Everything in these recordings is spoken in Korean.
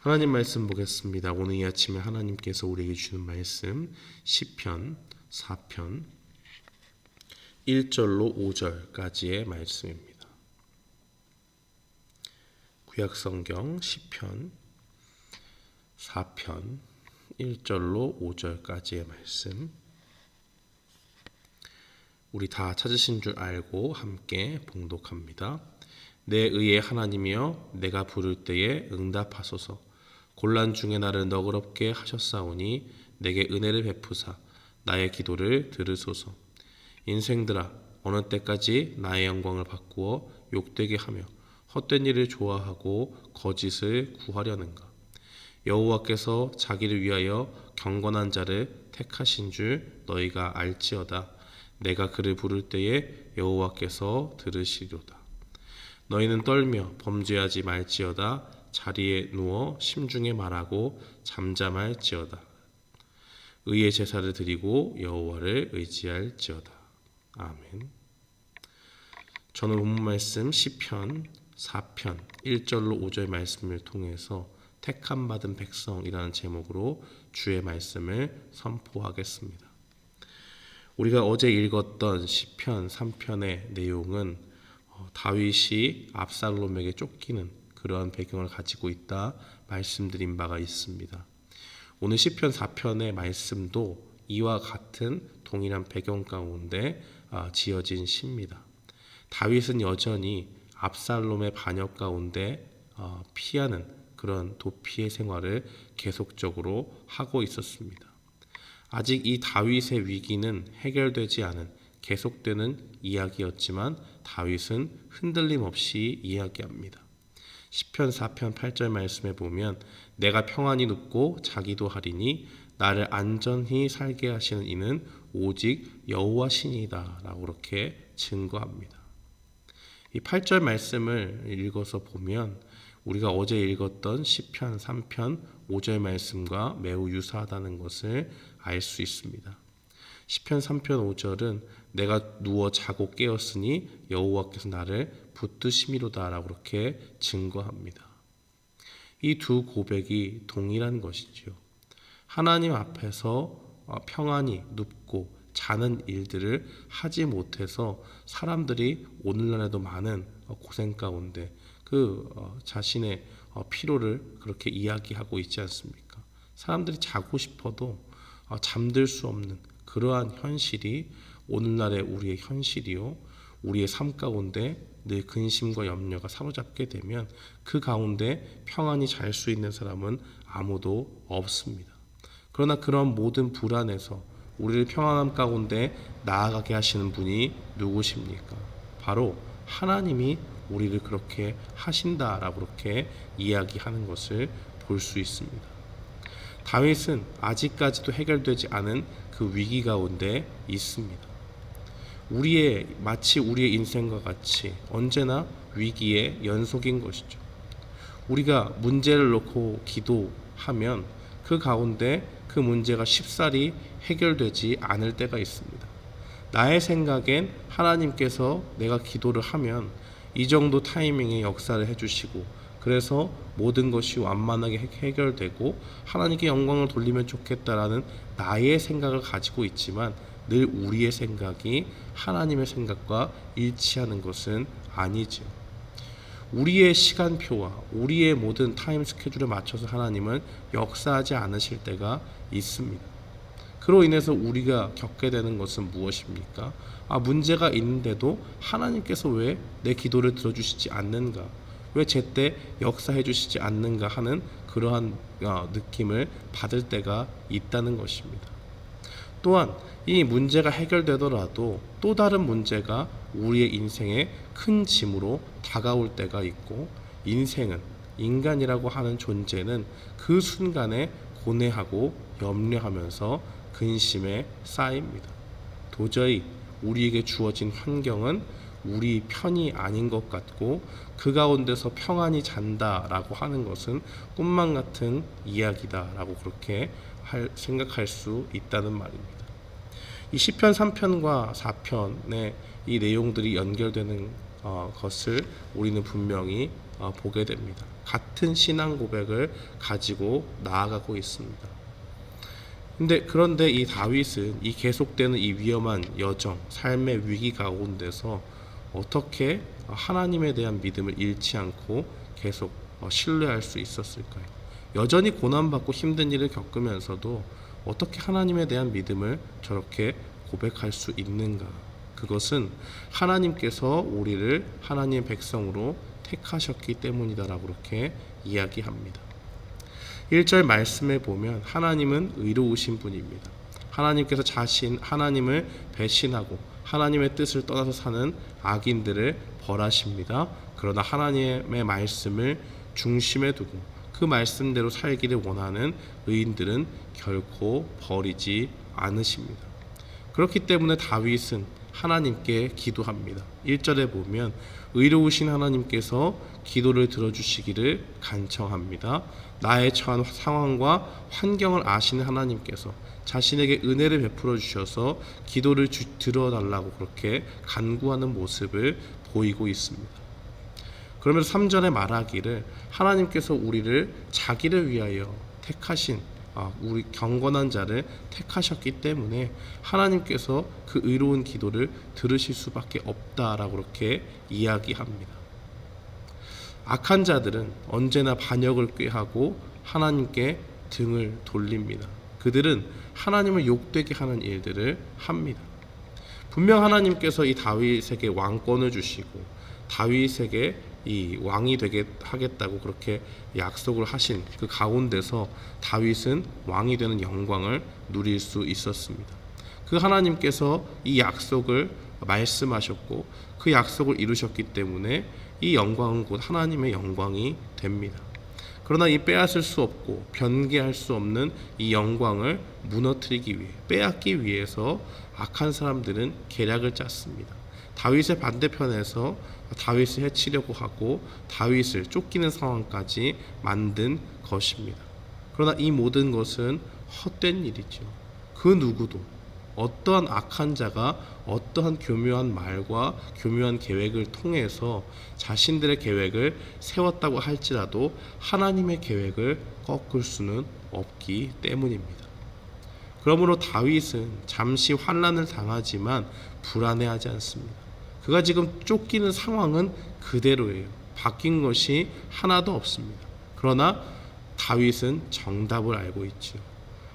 하나님 말씀 보겠습니다. 오늘 이 아침에 하나님께서 우리에게 주는 말씀 시편 4편 1절로 5절까지의 말씀입니다. 구약성경 시편 4편 1절로 5절까지의 말씀, 우리 다 찾으신 줄 알고 함께 봉독합니다. 내 의의 하나님이여, 내가 부를 때에 응답하소서. 곤란 중에 나를 너그럽게 하셨사오니 내게 은혜를 베푸사 나의 기도를 들으소서. 인생들아, 어느 때까지 나의 영광을 바꾸어 욕되게 하며 헛된 일을 좋아하고 거짓을 구하려는가? 여호와께서 자기를 위하여 경건한 자를 택하신 줄 너희가 알지어다. 내가 그를 부를 때에 여호와께서 들으시리로다. 너희는 떨며 범죄하지 말지어다. 자리에 누워 심중에 말하고 잠잠할지어다. 의의 제사를 드리고 여호와를 의지할지어다. 아멘. 저는 본문 말씀 시편 4편 1절로 5절 말씀을 통해서 택함 받은 백성이라는 제목으로 주의 말씀을 선포하겠습니다. 우리가 어제 읽었던 시편 3편의 내용은 다윗이 압살롬에게 쫓기는 그러한 배경을 가지고 있다 말씀드린 바가 있습니다. 오늘 시편 4편의 말씀도 이와 같은 동일한 배경 가운데 지어진 시입니다. 다윗은 여전히 압살롬의 반역 가운데 피하는 그런 도피의 생활을 계속적으로 하고 있었습니다. 아직 이 다윗의 위기는 해결되지 않은 계속되는 이야기였지만 다윗은 흔들림 없이 이야기합니다. 시편 4편 8절 말씀에 보면 내가 평안히 눕고 자기도 하리니 나를 안전히 살게 하시는 이는 오직 여호와시니이다 라고 그렇게 증거합니다. 이 8절 말씀을 읽어서 보면 우리가 어제 읽었던 시편 3편 5절 말씀과 매우 유사하다는 것을 알 수 있습니다. 시편 3편 5절은 내가 누워 자고 깨었으니 여호와께서 나를 붙드심이로다 라고 그렇게 증거합니다. 이 두 고백이 동일한 것이지요. 하나님 앞에서 평안히 눕고 자는 일들을 하지 못해서 사람들이 오늘날에도 많은 고생 가운데 자신의 피로를 그렇게 이야기하고 있지 않습니까? 사람들이 자고 싶어도 잠들 수 없는 그러한 현실이 오늘날의 우리의 현실이요, 우리의 삶 가운데 늘 근심과 염려가 사로잡게 되면 그 가운데 평안히 잘 수 있는 사람은 아무도 없습니다. 그러나 그런 모든 불안에서 우리를 평안함 가운데 나아가게 하시는 분이 누구십니까? 바로 하나님이 우리를 그렇게 하신다라고 그렇게 이야기하는 것을 볼 수 있습니다. 다윗은 아직까지도 해결되지 않은 그 위기 가운데 있습니다. 마치 우리의 인생과 같이 언제나 위기의 연속인 것이죠. 우리가 문제를 놓고 기도하면 그 가운데 그 문제가 쉽사리 해결되지 않을 때가 있습니다. 나의 생각엔 하나님께서 내가 기도를 하면 이 정도 타이밍에 역사를 해주시고 그래서 모든 것이 완만하게 해결되고 하나님께 영광을 돌리면 좋겠다라는 나의 생각을 가지고 있지만 늘 우리의 생각이 하나님의 생각과 일치하는 것은 아니죠. 우리의 시간표와 우리의 모든 타임 스케줄에 맞춰서 하나님은 역사하지 않으실 때가 있습니다. 그로 인해서 우리가 겪게 되는 것은 무엇입니까? 문제가 있는데도 하나님께서 왜 내 기도를 들어주시지 않는가? 왜 제때 역사해 주시지 않는가 하는 그러한 느낌을 받을 때가 있다는 것입니다. 또한 이 문제가 해결되더라도 또 다른 문제가 우리의 인생에 큰 짐으로 다가올 때가 있고, 인간이라고 하는 존재는 그 순간에 고뇌하고 염려하면서 근심에 쌓입니다. 도저히 우리에게 주어진 환경은 우리 편이 아닌 것 같고 그 가운데서 평안히 잔다라고 하는 것은 꿈만 같은 이야기다라고 그렇게 생각할 수 있다는 말입니다. 이 시편 3편과 4편의 이 내용들이 연결되는 것을 우리는 분명히 보게 됩니다. 같은 신앙 고백을 가지고 나아가고 있습니다. 그런데 이 다윗은 이 계속되는 이 위험한 여정, 삶의 위기 가운데서 어떻게 하나님에 대한 믿음을 잃지 않고 계속 신뢰할 수 있었을까요? 여전히 고난받고 힘든 일을 겪으면서도 어떻게 하나님에 대한 믿음을 저렇게 고백할 수 있는가? 그것은 하나님께서 우리를 하나님의 백성으로 택하셨기 때문이다라고 그렇게 이야기합니다. 1절 말씀에 보면 하나님은 의로우신 분입니다. 하나님께서 하나님을 배신하고 하나님의 뜻을 떠나서 사는 악인들을 벌하십니다. 그러나 하나님의 말씀을 중심에 두고 그 말씀대로 살기를 원하는 의인들은 결코 버리지 않으십니다. 그렇기 때문에 다윗은 하나님께 기도합니다. 1절에 보면 의로우신 하나님께서 기도를 들어주시기를 간청합니다. 나의 처한 상황과 환경을 아시는 하나님께서 자신에게 은혜를 베풀어 주셔서 기도를 들어달라고 그렇게 간구하는 모습을 보이고 있습니다. 그러면서 3절에 말하기를 하나님께서 우리를 자기를 위하여 택하신 우리 경건한 자를 택하셨기 때문에 하나님께서 그 의로운 기도를 들으실 수밖에 없다라고 그렇게 이야기합니다. 악한 자들은 언제나 반역을 꾀하고 하나님께 등을 돌립니다. 그들은 하나님을 욕되게 하는 일들을 합니다. 분명 하나님께서 이 다윗에게 왕권을 주시고 다윗에게 이 왕이 되게 하겠다고 그렇게 약속을 하신 그 가운데서 다윗은 왕이 되는 영광을 누릴 수 있었습니다. 그 하나님께서 이 약속을 말씀하셨고 그 약속을 이루셨기 때문에 이 영광은 곧 하나님의 영광이 됩니다. 그러나 이 빼앗을 수 없고 변개할 수 없는 이 영광을 무너뜨리기 위해 빼앗기 위해서 악한 사람들은 계략을 짰습니다. 다윗의 반대편에서 다윗을 해치려고 하고 다윗을 쫓기는 상황까지 만든 것입니다. 그러나 이 모든 것은 헛된 일이죠. 그 누구도 어떠한 악한 자가 어떠한 교묘한 말과 교묘한 계획을 통해서 자신들의 계획을 세웠다고 할지라도 하나님의 계획을 꺾을 수는 없기 때문입니다. 그러므로 다윗은 잠시 환난을 당하지만 불안해하지 않습니다. 그가 지금 쫓기는 상황은 그대로예요. 바뀐 것이 하나도 없습니다. 그러나 다윗은 정답을 알고 있죠.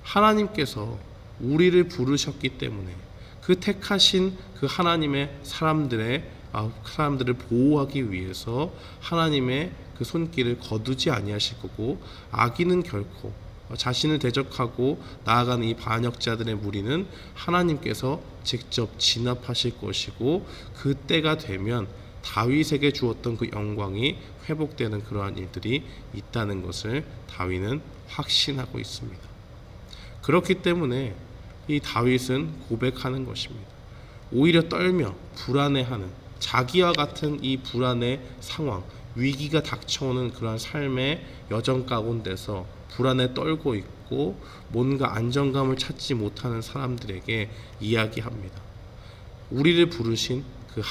하나님께서 우리를 부르셨기 때문에 그 택하신 그 하나님의 사람들을 보호하기 위해서 하나님의 그 손길을 거두지 아니하실 거고 악인은 결코 자신을 대적하고 나아가는 이 반역자들의 무리는 하나님께서 직접 진압하실 것이고 그 때가 되면 다윗에게 주었던 그 영광이 회복되는 그러한 일들이 있다는 것을 다윗은 확신하고 있습니다. 그렇기 때문에 이 다윗은 고백하는 것입니다. 오히려 떨며 불안해하는 자기와 같은 이 불안의 상황, 위기가 닥쳐오는 그러한 삶의 여정 가운데서 불안에 떨고 있고 뭔가 안정감을 찾지 못하는 사람들에게 이야기합니다. 우리를 부르신 그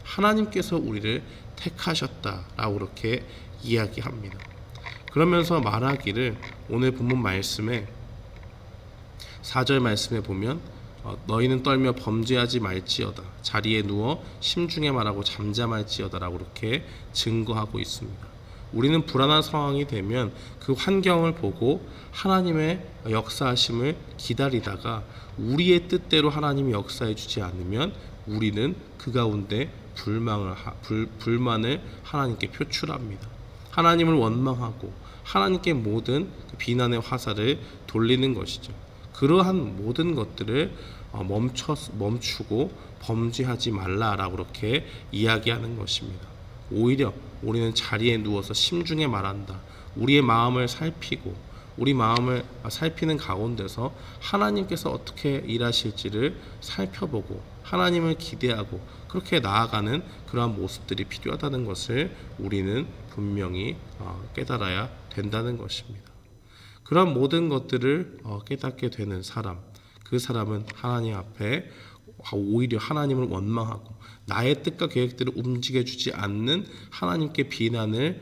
하나님께서 우리를 택하셨다라고 그렇게 이야기합니다. 그러면서 말하기를 오늘 본문 말씀에 4절 말씀에 보면 너희는 떨며 범죄하지 말지어다 자리에 누워 심중에 말하고 잠잠할지어다라고 그렇게 증거하고 있습니다. 우리는 불안한 상황이 되면 그 환경을 보고 하나님의 역사하심을 기다리다가 우리의 뜻대로 하나님이 역사해 주지 않으면 우리는 그 가운데 불만을 하나님께 표출합니다. 하나님을 원망하고 하나님께 모든 비난의 화살을 돌리는 것이죠. 그러한 모든 것들을 멈추고 범죄하지 말라라고 그렇게 이야기하는 것입니다. 오히려 우리는 자리에 누워서 심중에 말한다. 우리의 마음을 살피고 우리 마음을 살피는 가운데서 하나님께서 어떻게 일하실지를 살펴보고 하나님을 기대하고 그렇게 나아가는 그러한 모습들이 필요하다는 것을 우리는 분명히 깨달아야 된다는 것입니다. 그런 모든 것들을 깨닫게 되는 사람, 그 사람은 하나님 앞에 오히려 하나님을 원망하고 나의 뜻과 계획대로 움직여주지 않는 하나님께 비난의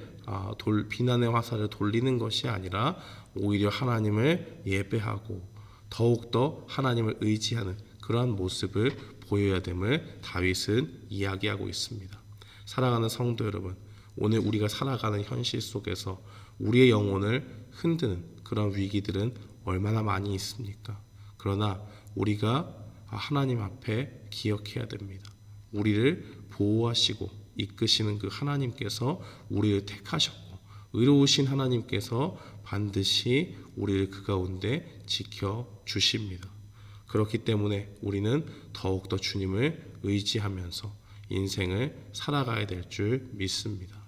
화살을 돌리는 것이 아니라 오히려 하나님을 예배하고 더욱더 하나님을 의지하는 그러한 모습을 보여야 됨을 다윗은 이야기하고 있습니다. 사랑하는 성도 여러분, 오늘 우리가 살아가는 현실 속에서 우리의 영혼을 흔드는 그런 위기들은 얼마나 많이 있습니까? 그러나 우리가 하나님 앞에 기억해야 됩니다. 우리를 보호하시고 이끄시는 그 하나님께서 우리를 택하셨고 의로우신 하나님께서 반드시 우리를 그 가운데 지켜주십니다. 그렇기 때문에 우리는 더욱더 주님을 의지하면서 인생을 살아가야 될 줄 믿습니다.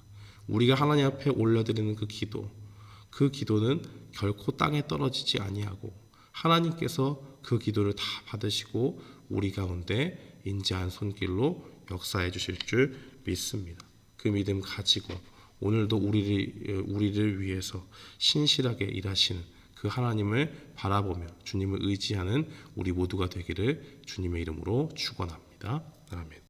우리가 하나님 앞에 올려드리는 그 기도는 결코 땅에 떨어지지 아니하고 하나님께서 그 기도를 다 받으시고 우리 가운데 인자한 손길로 역사해 주실 줄 믿습니다. 그 믿음 가지고 오늘도 우리를 위해서 신실하게 일하시는 그 하나님을 바라보며 주님을 의지하는 우리 모두가 되기를 주님의 이름으로 축원합니다. 아멘.